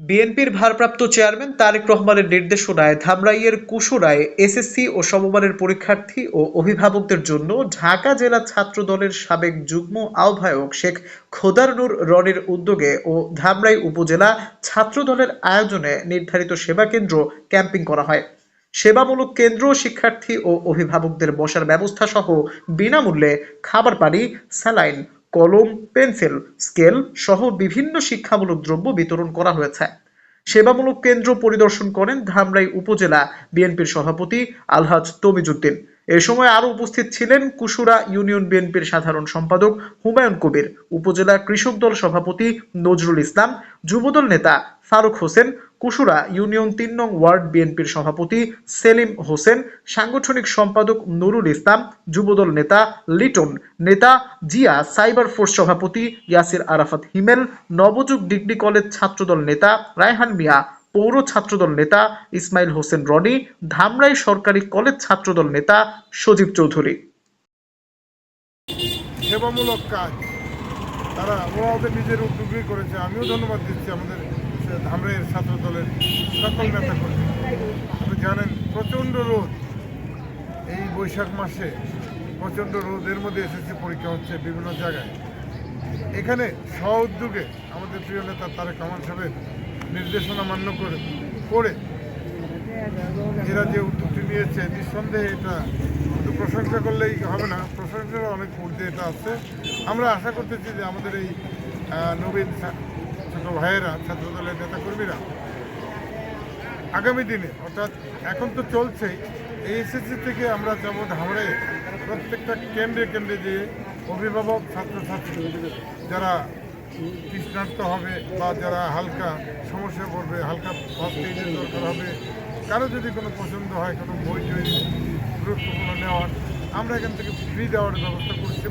বিএনপির ভারপ্রাপ্ত চেয়ারম্যান তারেক রহমানের নির্দেশনায় ধামরাইয়ের কুশুরায় এসএসসি ও সমমানের পরীক্ষার্থী ও অভিভাবকদের জন্য ঢাকা জেলা ছাত্র দলের সাবেক যুগ্ম আহ্বায়ক শেখ খোদার নূর রনির উদ্যোগে ও ধামরাই উপজেলা ছাত্র দলের আয়োজনে নির্ধারিত সেবা কেন্দ্র ক্যাম্পিং করা হয়। সেবামূলক কেন্দ্র শিক্ষার্থী ও অভিভাবকদের বসার ব্যবস্থা সহ বিনামূল্যে খাবার পানি, স্যালাইন, কলম, পেন্সিল, স্কেল সহ বিভিন্ন শিক্ষামূলক দ্রব্য বিতরণ করা হয়েছে। সেবামূলক কেন্দ্র পরিদর্শন করেন ধামরাই উপজেলা বিএনপির সভাপতি আলহাজ তমিজউদ্দিন। এ সময় আরো উপস্থিত ছিলেন কুশুরা ইউনিয়ন বিএনপির সাধারণ সম্পাদক হুমায়ুন কবির, উপজেলা কৃষক দল সভাপতি নজরুল ইসলাম, যুবদল নেতা ফারুক হোসেন, কুশুরা ইউনিয়ন ৩ নং ওয়ার্ড বিএনপির সভাপতি সেলিম হোসেন, সাংগঠনিক সম্পাদক নুরুল ইসলাম, যুবদল নেতা লিটন, নেতা জিয়া, সাইবার ফোর্স সভাপতি ইয়াসির আরাফাত হিমেল, নবযুগ ডিগ্রি কলেজ ছাত্রদল নেতা রায়হান মিয়া, পৌর ছাত্রদল নেতা ইসমাইল হোসেন রনি, ধামরাই সরকারি কলেজ ছাত্রদল নেতা সজীব চৌধুরী। সেবামূলক কাজ ওরা ওদের নিজের উদ্যোগে করেছে। আমিও ধন্যবাদ দিচ্ছি আমাদের ধামরাইয়ের ছাত্র দলের সকল নেতা কর্মী। আপনি জানেন প্রচণ্ড রোদ, এই বৈশাখ মাসে প্রচণ্ড রোদের মধ্যে এসএসসি পরীক্ষা হচ্ছে বিভিন্ন জায়গায়। এখানে স্ব উদ্যোগে আমাদের প্রিয় নেতা তারেক রহমান সাহেবের নির্দেশনা মান্য করে এরা যে উদ্যোগটি নিয়েছে, নিঃসন্দেহে এটা শুধু প্রশংসা করলেই হবে না, প্রশংসার অনেক ঊর্ধ্বে এটা আছে। আমরা আশা করতেছি যে আমাদের এই নবীন ছোট ভাইয়েরা, ছাত্রদলের নেতাকর্মীরা আগামী দিনে, অর্থাৎ এখন তো চলছেই, এই এসএসসি থেকে আমরা যাব ধামরাইয়ে প্রত্যেকটা কেন্দ্রে কেন্দ্রে যে অভিভাবক, ছাত্রছাত্রী যারা তৃষ্ণার্ত হবে বা যারা হালকা সমস্যা পড়বে, হালকা ফার্স্ট এইডের দরকার হবে, কারো যদি কোনো পছন্দ হয়, কোনো বই গুরুত্বপূর্ণ নেওয়ার, আমরা এখান থেকে ফ্রি দেওয়ার ব্যবস্থা করছি।